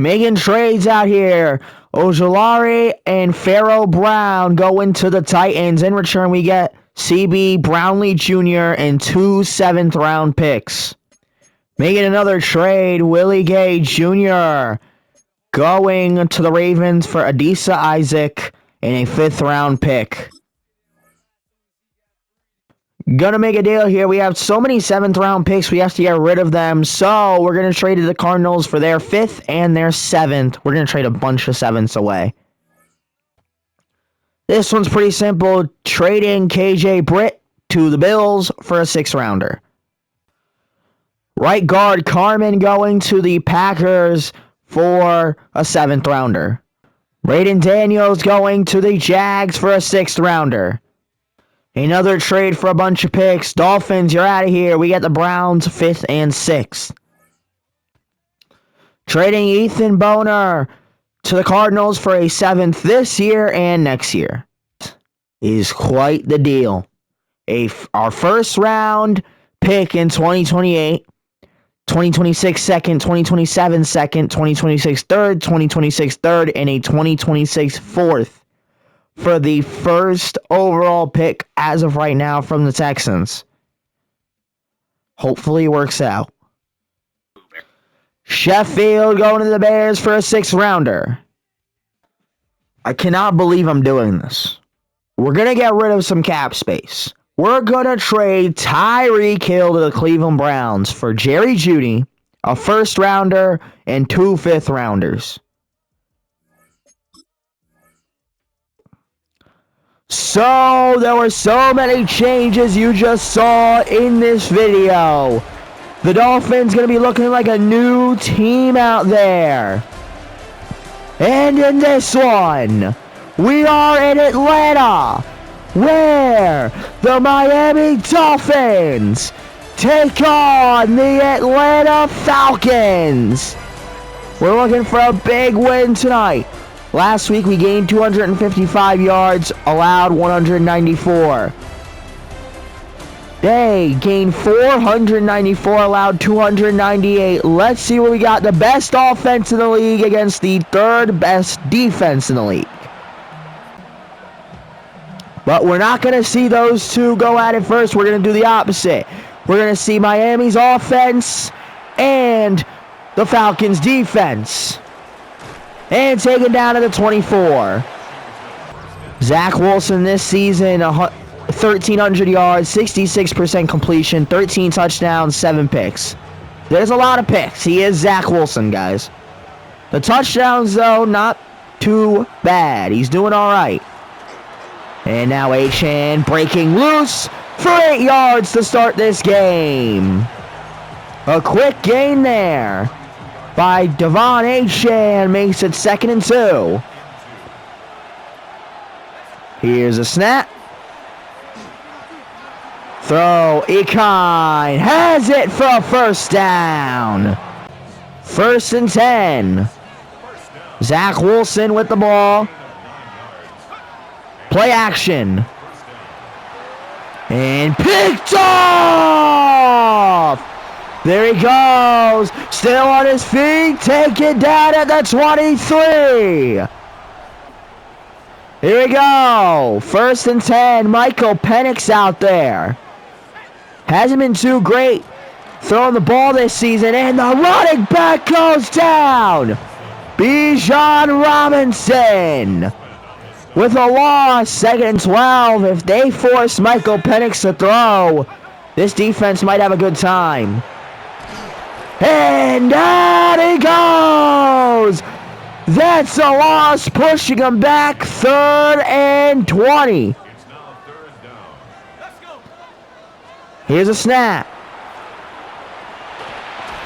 Making trades out here. Ojulari and Pharaoh Brown go into the Titans. In return, we get CB Brownlee Jr. and 2 7th-round picks. Making another trade, Willie Gay Jr. going to the Ravens for Adisa Isaac and a 5th-round pick. Gonna make a deal here. We have so many 7th-round picks, we have to get rid of them. So we're going to trade to the Cardinals for their 5th and their 7th. We're going to trade a bunch of 7ths away. This one's pretty simple. Trading KJ Britt to the Bills for a 6th-rounder. Right guard Carmen going to the Packers for a 7th-rounder. Raiden Daniels going to the Jags for a 6th-rounder. Another trade for a bunch of picks. Dolphins, you're out of here. We get the Browns 5th and 6th. Trading Ethan Boner to the Cardinals for a 7th this year and next year. Is quite the deal. Our 1st round pick in 2028, 2026 second, 2027 second, 2026 third, 2026 third, and a 2026 4th. For the 1st overall pick as of right now from the Texans. Hopefully it works out. Sheffield going to the Bears for a 6th-rounder. I cannot believe I'm doing this. We're going to get rid of some cap space. We're going to trade Tyreek Hill to the Cleveland Browns for Jerry Jeudy, a 1st-rounder, and 2 5th-rounders. So, there were so many changes you just saw in this video. The Dolphins going to be looking like a new team out there. And in this one, we are in Atlanta, where the Miami Dolphins take on the Atlanta Falcons. We're looking for a big win tonight. Last week we gained 255 yards, allowed 194. They gained 494, allowed 298. Let's see what we got. The best offense in the league against the 3rd best defense in the league. But we're not going to see those two go at it first. We're going to do the opposite. We're going to see Miami's offense and the Falcons' defense. And taken down to the 24. Zach Wilson this season, 1,300 yards, 66% completion, 13 touchdowns, 7 picks. There's a lot of picks. He is Zach Wilson, guys. The touchdowns, though, not too bad. He's doing all right. And now Achane breaking loose for 8 yards to start this game. A quick gain there by Devon Achane makes it 2nd and 2. Here's a snap. Throw. Ekine has it for a 1st down. 1st and 10. Zach Wilson with the ball. Play action. And picked off! There he goes. Still on his feet. Take it down at the 23. Here we go. 1st and 10. Michael Penix out there. Hasn't been too great throwing the ball this season. And the running back goes down. Bijan Robinson with a loss. 2nd and 12. If they force Michael Penix to throw, this defense might have a good time. And down he goes! That's a loss, pushing him back. 3rd and 20. Here's a snap.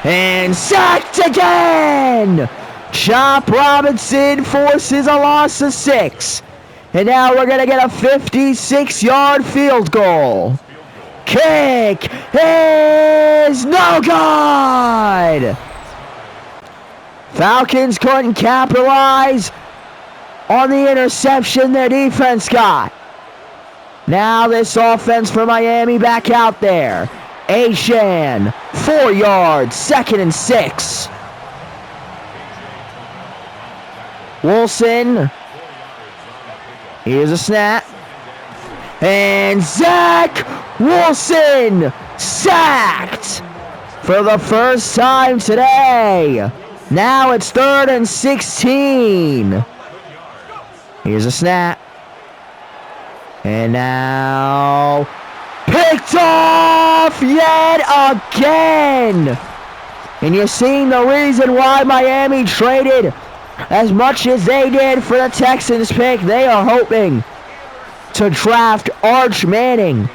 And sacked again! Chop Robinson forces a loss of 6. And now we're going to get a 56-yard field goal. Kick is no good! Falcons couldn't capitalize on the interception their defense got. Now this offense for Miami back out there. Achane, 4 yards, 2nd and 6. Wilson. Here's a snap. And Zach Wilson sacked for the first time today. Now it's 3rd and 16. Here's a snap. And now picked off yet again. And you're seeing the reason why Miami traded as much as they did for the Texans pick. They are hoping to draft Arch Manning.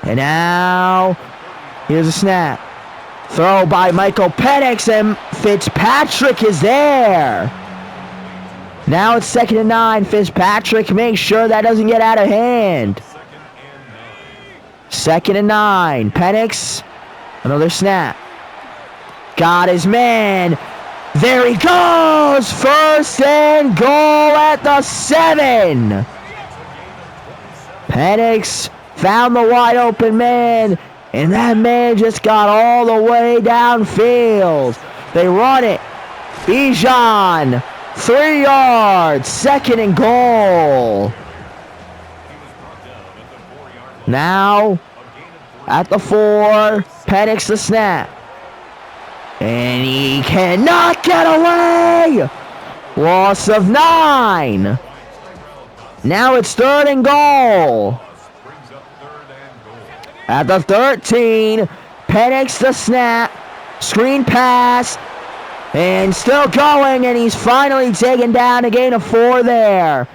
And now, here's a snap. Throw by Michael Penix, and Fitzpatrick is there. Now it's 2nd and 9. Fitzpatrick makes sure that doesn't get out of hand. 2nd and 9. Penix, another snap. Got his man. There he goes. 1st and goal at the 7. Penix found the wide open man, and that man just got all the way downfield. They run it. Bijan, 3 yards, 2nd and goal. Now, at the 4, Penix the snap. And he cannot get away. Loss of 9. Now it's 3rd and goal. At the 13, Penix the snap. Screen pass. And still going, and he's finally taken down. A gain of 4 there.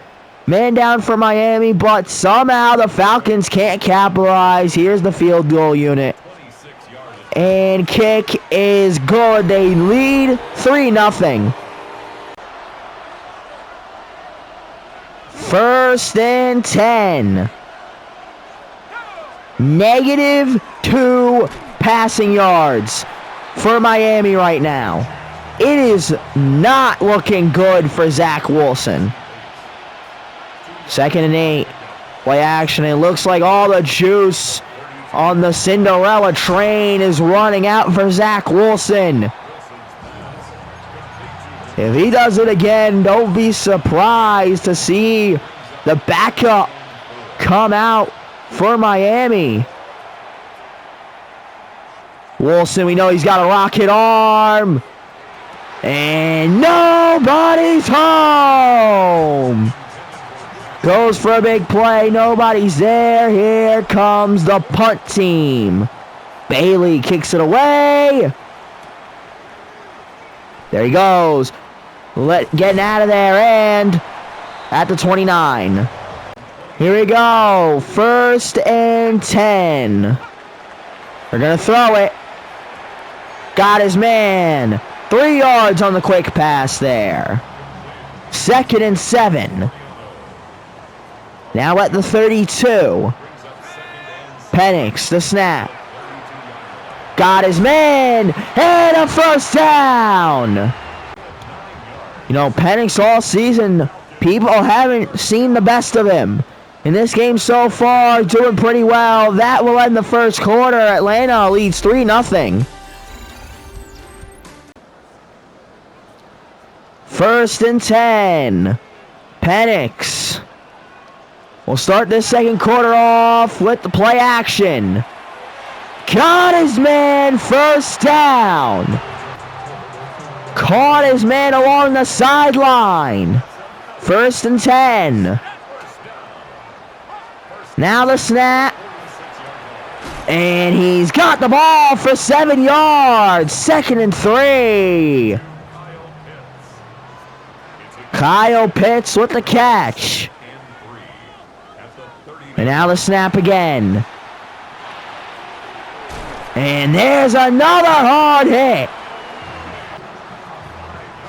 Man down for Miami, but somehow the Falcons can't capitalize. Here's the field goal unit. And kick is good. They lead 3-0. 1st and 10. -2 passing yards for Miami right now. It is not looking good for Zach Wilson. 2nd and 8. Play action. It looks like all the juice on the Cinderella train is running out for Zach Wilson. If he does it again, don't be surprised to see the backup come out for Miami. Wilson, we know he's got a rocket arm. And nobody's home. Goes for a big play. Nobody's there. Here comes the punt team. Bailey kicks it away. There he goes. Getting out of there, and at the 29. Here we go. 1st and 10. They're going to throw it. Got his man. 3 yards on the quick pass there. 2nd and 7. Now at the 32. Penix, the snap. Got his man. And a 1st down. You know, Penix all season, people haven't seen the best of him. In this game so far, doing pretty well. That will end the 1st quarter. Atlanta leads 3-0. 1st and 10. Penix will start this 2nd quarter off with the play action. Got his man. 1st down. Caught his man along the sideline. 1st and 10. Now the snap. And he's got the ball for 7 yards. 2nd and 3. Kyle Pitts with the catch. And now the snap again. And there's another hard hit.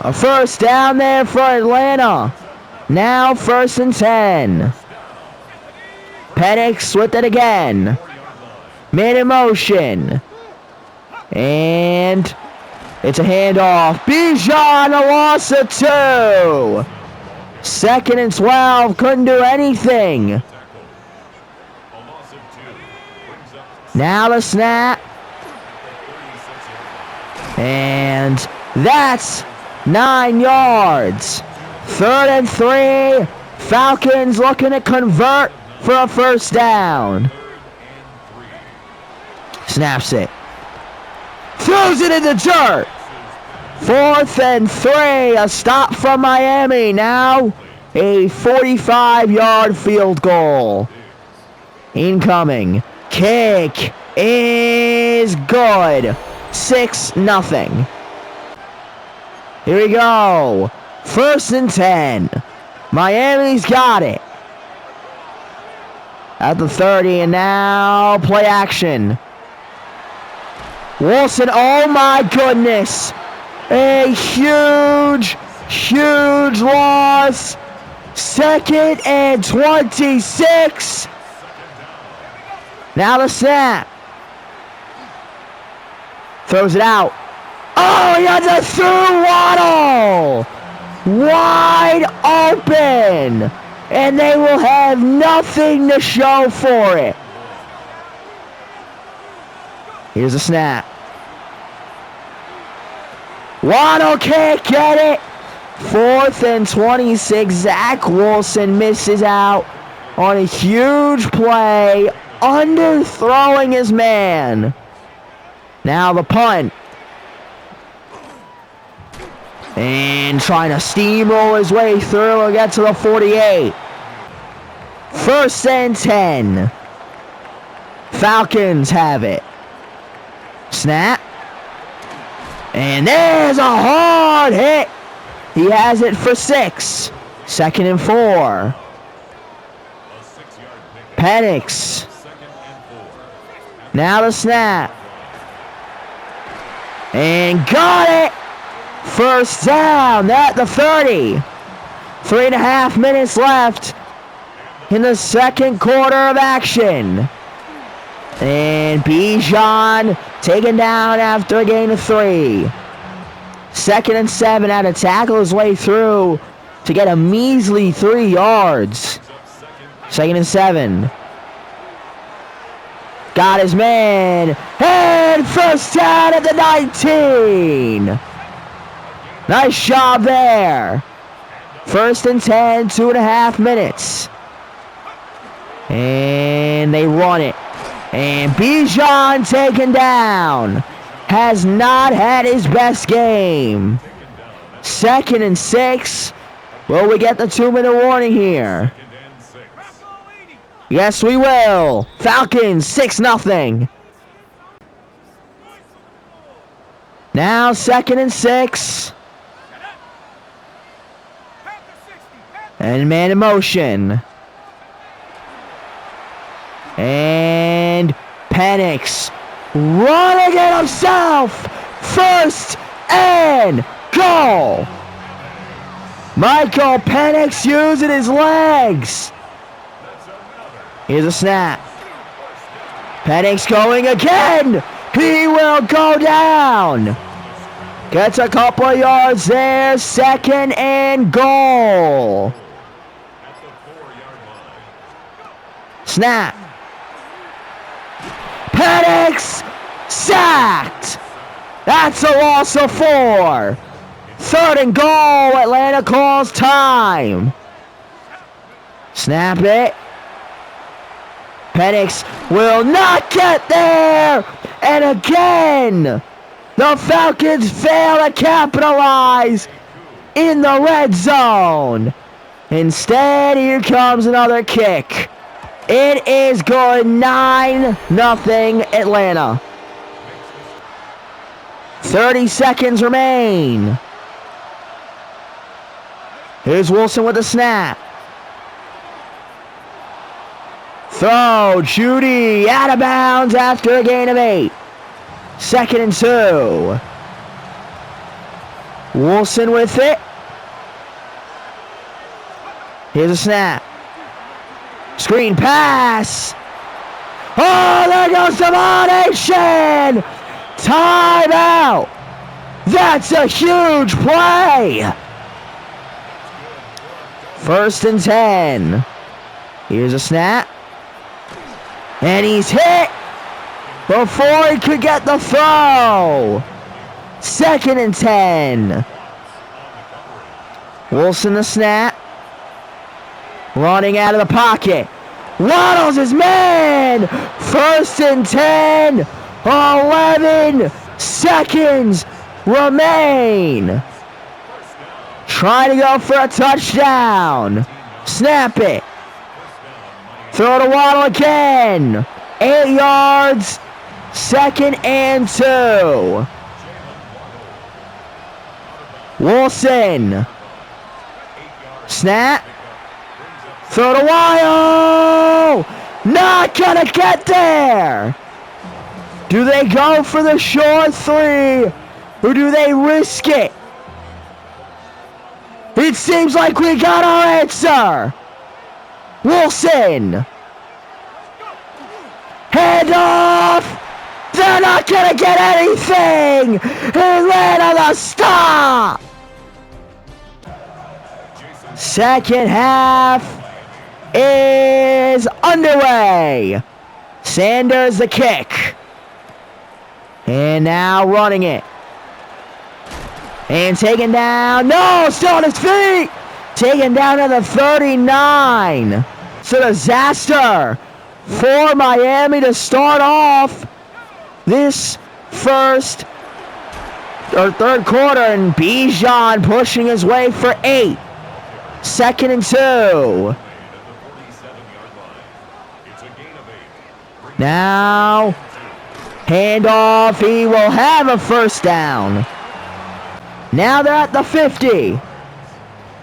A 1st down there for Atlanta. Now 1st and 10. Penix with it again. Mid in motion. And it's a handoff. Bijan, a loss of 2. 2nd and 12. Couldn't do anything. Now the snap. And that's 9 yards. 3rd and 3. Falcons looking to convert for a first down. Snaps it. Throws it in the dirt. 4th and 3. A stop from Miami. Now a 45-yard field goal. Incoming. Kick is good. 6-0. Here we go. 1st and 10. Miami's got it. At the 30, and now play action. Wilson, oh my goodness. A huge, huge loss. 2nd and 26. Now the snap. Throws it out. Oh, he has a through Waddle. Wide open. And they will have nothing to show for it. Here's a snap. Waddle can't get it. 4th and 26. Zach Wilson misses out on a huge play, underthrowing his man. Now the punt. And trying to steamroll his way through and get to the 48. 1st and 10. Falcons have it. Snap. And there's a hard hit. He has it for 6. 2nd and 4. Penix. Now the snap. And got it. First down at the 30. 3.5 minutes left in the second quarter of action. And Bijan taken down after a gain of 3. 2nd and 7, had to tackle his way through to get a measly 3 yards. 2nd and 7. Got his man. And first down at the 19. Nice job there. 1st and 10, 2.5 minutes. And they run it. And Bijan taken down. Has not had his best game. 2nd and 6. Will we get the 2-minute warning here? Yes, we will. Falcons 6-0. Now 2nd and 6. And man in motion. And Penix running it himself. 1st and goal. Michael Penix using his legs. Here's a snap. Penix going again. He will go down. Gets a couple of yards there. 2nd and goal. Snap. Penix sacked. That's a loss of 4. 3rd and goal. Atlanta calls time. Snap it. Penix will not get there. And again, the Falcons fail to capitalize in the red zone. Instead, here comes another kick. It is good. 9-0 Atlanta. 30 seconds remain. Here's Wilson with the snap. Throw. Judy out of bounds after a gain of 8. 2nd and 2. Wilson with it. Here's a snap. Screen pass. Oh, there goes the motion. Timeout. That's a huge play. 1st and 10. Here's a snap. And he's hit before he could get the throw. 2nd and 10. Wilson the snap. Running out of the pocket. Waddles his man. 1st and 10. 11 seconds remain. Trying to go for a touchdown. Snap it. Throw to Waddle again. 8 yards. 2nd and 2. Wilson. Snap. Throw to Waddle. Not gonna get there. Do they go for the short 3? Or do they risk it? It seems like we got our answer. Wilson. Hand off. They're not going to get anything. Atlanta the stop. Second half is underway. Sanders the kick. And now running it. And taken down. No, still on his feet. Taken down to the 39. It's a disaster for Miami to start off this third quarter. And Bijan pushing his way for 8. 2nd and 2. Now, handoff. He will have a 1st down. Now they're at the 50.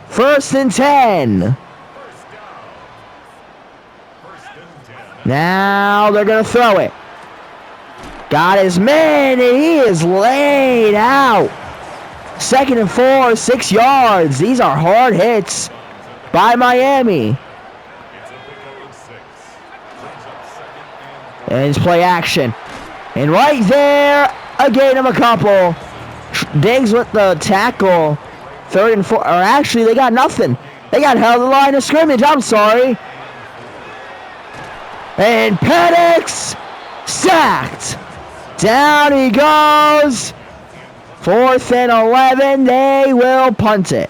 1st and 10. Now they're going to throw it. Got his man, and he is laid out. 2nd and 4, 6 yards. These are hard hits by Miami. And it's play action. And right there, a gain of a couple. Diggs with the tackle. 3rd and 4. Or actually, they got nothing. They got held the line of scrimmage. I'm sorry. And Penix sacked. Down he goes. 4th and 11. They will punt it.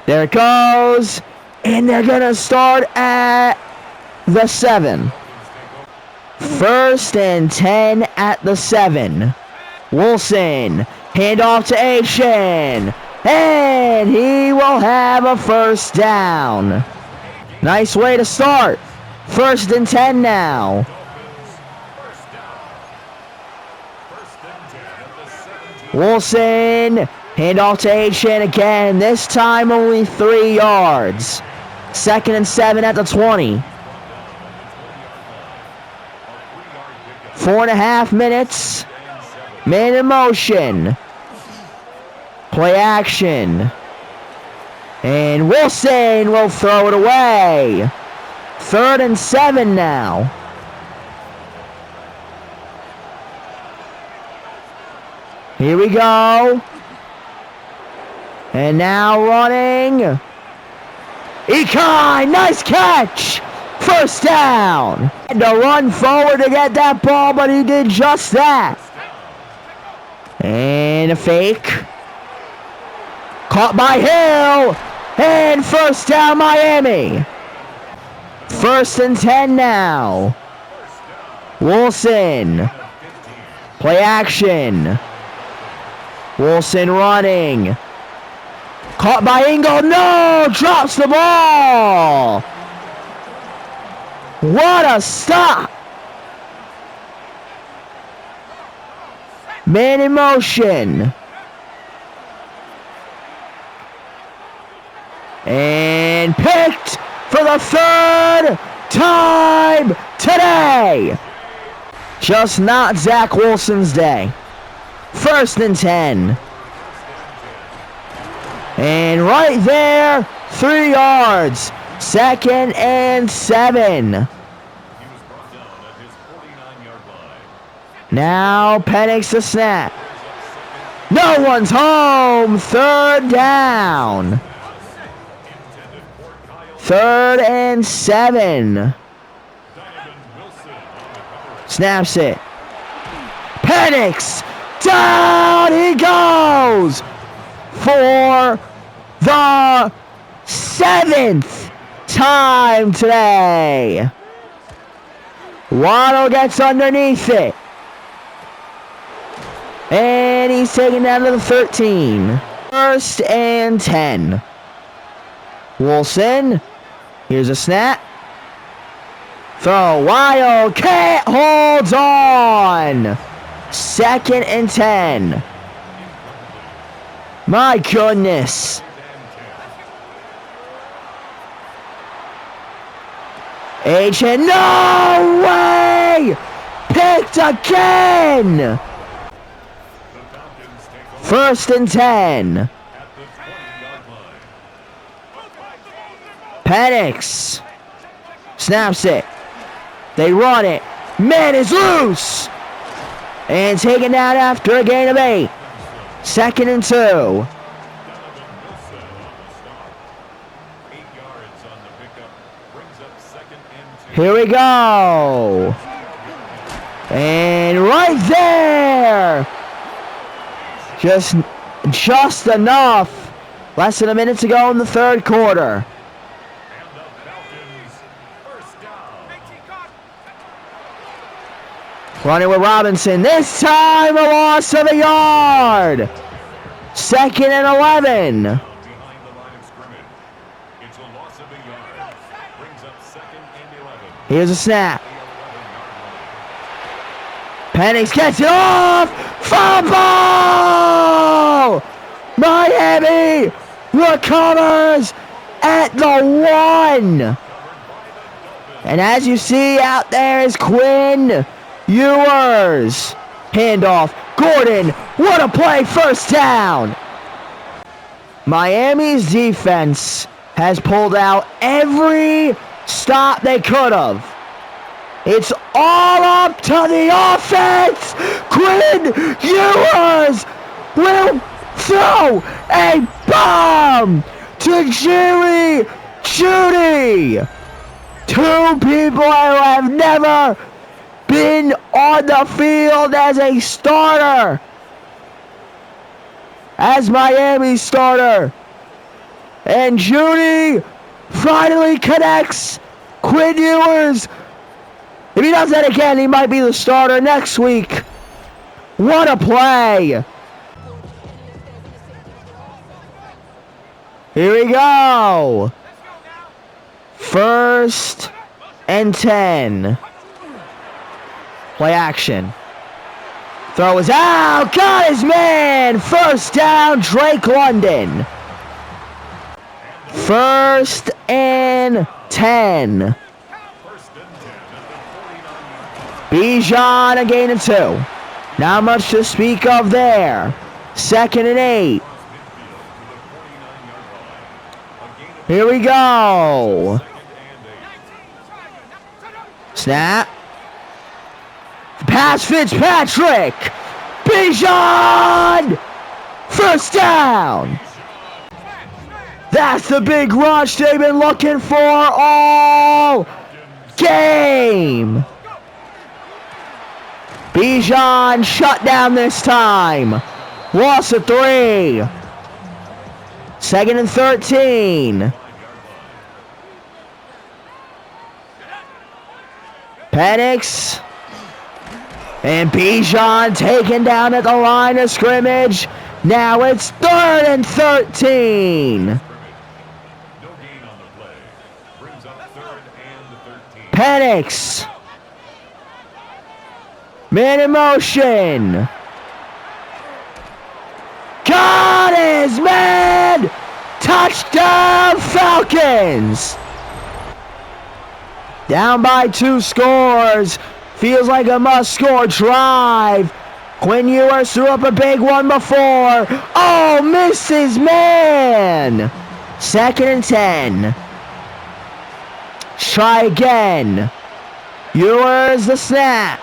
There it goes. And they're going to start at the 7. 1st and 10 at the 7. Wilson. Handoff to Ashen. And he will have a 1st down. Nice way to start. 1st and 10 now. Wilson. Handoff to Ashen again. This time only 3 yards. 2nd and 7 at the 20. 4.5 minutes. Man in motion. Play action. And Wilson will throw it away. 3rd and 7 now. Here we go. And now running. Ekai, nice catch. 1st down. Had to run forward to get that ball, but he did just that. And a fake. Caught by Hill. And 1st down Miami. 1st and 10 now. Wilson. Play action. Wilson running. Caught by Ingle. No! Drops the ball. What a stop. Man in motion. And picked for the 3rd time today. Just not Zach Wilson's day. 1st and 10. And right there, 3 yards. 2nd and 7. Now Penix the snap. No one's home. 3rd down. 3rd and 7. Snaps it. Penix. Down he goes for the 7th time today. Waddle gets underneath it. And he's taken down to the 13. 1st and 10. Wilson. Here's a snap. Throw. Wildcat holds on. 2nd and 10. My goodness. Agent, no way! Picked again! 1st and 10. Penix snaps it. They run it. Man is loose! And taken down after a gain of 8. 2nd and 2. Here we go. And right there. Just enough. Less than a minute to go in the 3rd quarter. Running with Robinson. This time a loss of a yard. 2nd and 11. Here's a snap. Penix gets it off. Fumble! Miami recovers at the 1. And as you see out there is Quinn Ewers. Handoff. Gordon. What a play. 1st down. Miami's defense has pulled out every stop they could have. It's all up to the offense. Quinn Ewers will throw a bomb to Jerry Jeudy. 2 people who have never been on the field as a starter. As Miami starter. And Jeudy finally connects Quinn Ewers. If he does that again, he might be the starter next week. What a play. Here we go. 1st and 10. Play action. Throw is out. Got his man. 1st down, Drake London. 1st and 10. Bijan a gain of 2. Not much to speak of there. 2nd and 8. Here we go. Snap. Pass Fitzpatrick. Bijan. 1st down. That's the big rush they've been looking for all game. Bijan shut down this time. Loss of 3. 2nd and 13. Penix. And Bijan taken down at the line of scrimmage. Now it's 3rd and 13. Penix. Man in motion. Got his man. Touchdown Falcons. Down by 2 scores. Feels like a must-score drive. Quinn Ewers threw up a big one before. Oh, missed his man. 2nd and 10. Let's try again. Ewers the snap.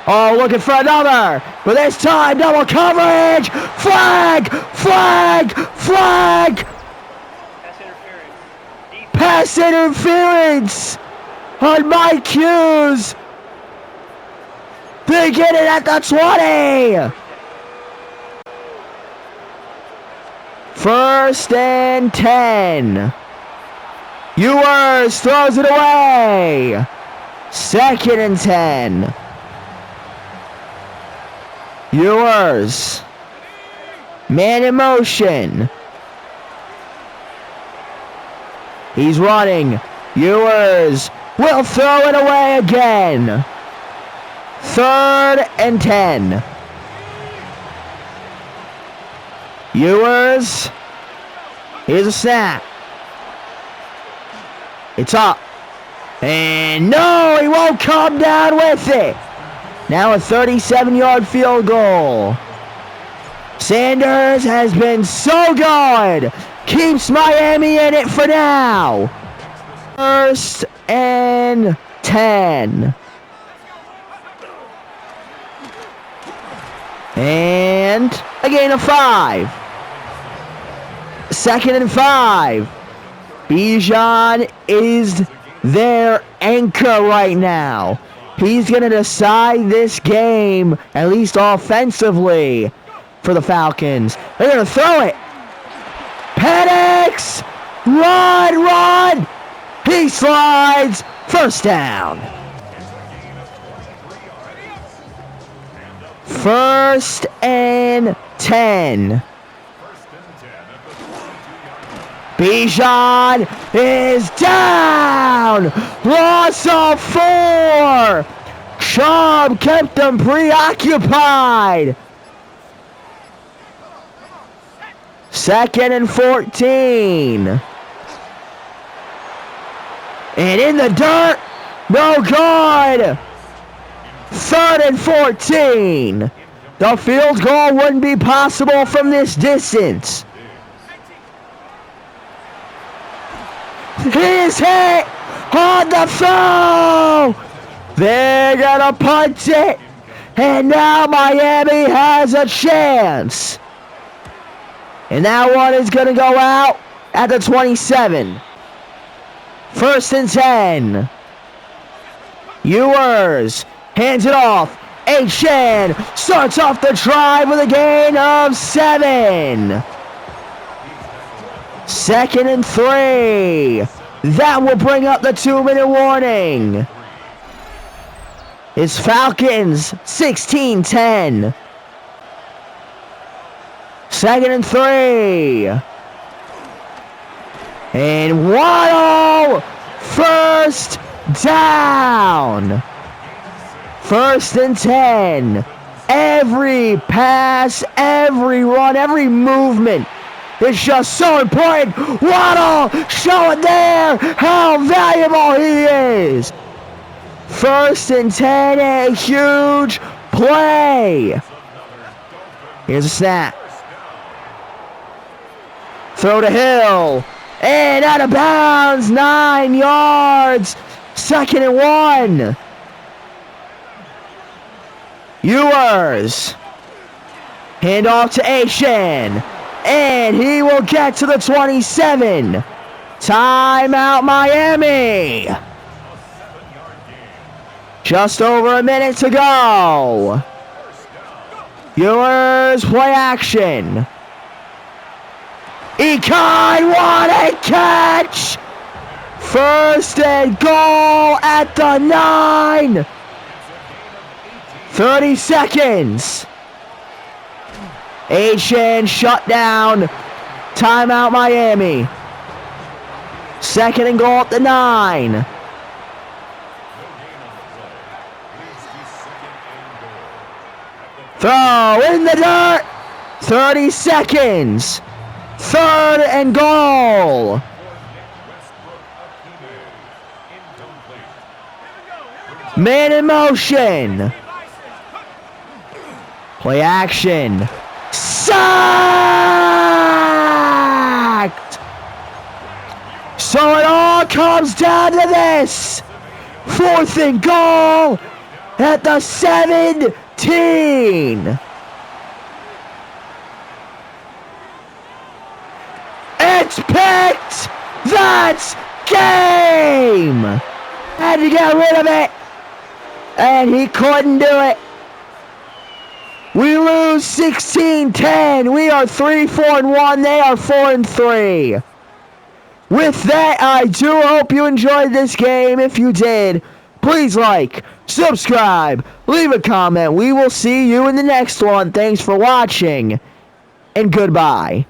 Oh, looking for another. But this time, double coverage. Flag! Flag! Flag! Pass interference on Mike Hughes. They get it at the 20. First and 10. Ewers throws it away. Second and 10. Ewers. Man in motion. He's running. Ewers will throw it away again. Third and 10. Ewers. Here's a snap. It's up. And no, he won't come down with it. Now a 37-yard field goal. Sanders has been so good. Keeps Miami in it for now. First and 10. And a gain of 5. Second and 5. Bijan is their anchor right now. He's going to decide this game, at least offensively, for the Falcons. They're going to throw it. Penix! Run, run! He slides. First down. First and 10. Bijan is down. Loss of 4. Chubb kept them preoccupied. Second and 14. And in the dirt. No good. Third and 14. The field goal wouldn't be possible from this distance. He's hit on the throw. They're gonna punt it. And now Miami has a chance. And that one is gonna go out at the 27. First and 10. Ewers hands it off. H-Shan starts off the drive with a gain of 7. Second and 3. That will bring up the 2-minute warning. It's Falcons 16-10. Second and 3. And Waddle. First down. First and 10. Every pass, every run, every movement is just so important. Waddle showing there how valuable he is. First and 10, a huge play. Here's a snap. Throw to Hill. And out of bounds, 9 yards. Second and 1. Ewers. Hand off to H-Shan. And he will get to the 27. Timeout Miami. Just over a minute to go. Ewers play action. Ekai, what a catch! First and goal at the 9. 30 seconds. H-Shan shut down. Timeout Miami. Second and goal at the 9. Throw in the dirt. 30 seconds. Third and goal. Man in motion. Play action. Sacked. So it all comes down to this. Fourth and goal at the 17. It's picked! That's game! Had to get rid of it! And he couldn't do it. We lose 16-10. We are 3-4-1. They are 4-3. With that, I do hope you enjoyed this game. If you did, please like, subscribe, leave a comment. We will see you in the next one. Thanks for watching, and goodbye.